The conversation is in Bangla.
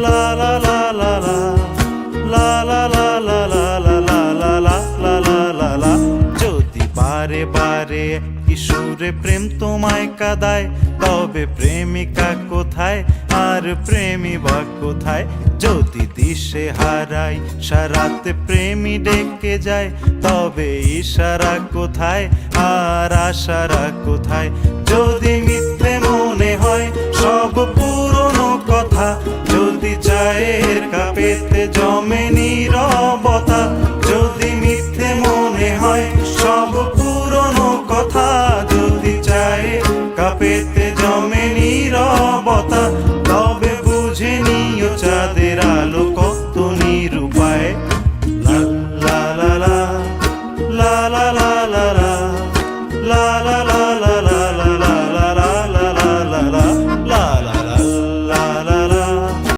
লা লা লা লা লা লা লা লা লা লা লা লা লা লা লা লা লা লা। যদি বারে বারে কিশোরে প্রেম তোমায় কাঁদায়, তবে প্রেমিকা কোথায় আর প্রেমী বা কোথায়? যদি দিশে হারাই সারাতে প্রেমী ডেকে যায়, তবে ইশারা কোথায় আর আশারা কোথায়? যদি মিথ্যে মনে হয় সব পুরনো কথা, যদি চায়ের কাপেতে জমে নীরবতা,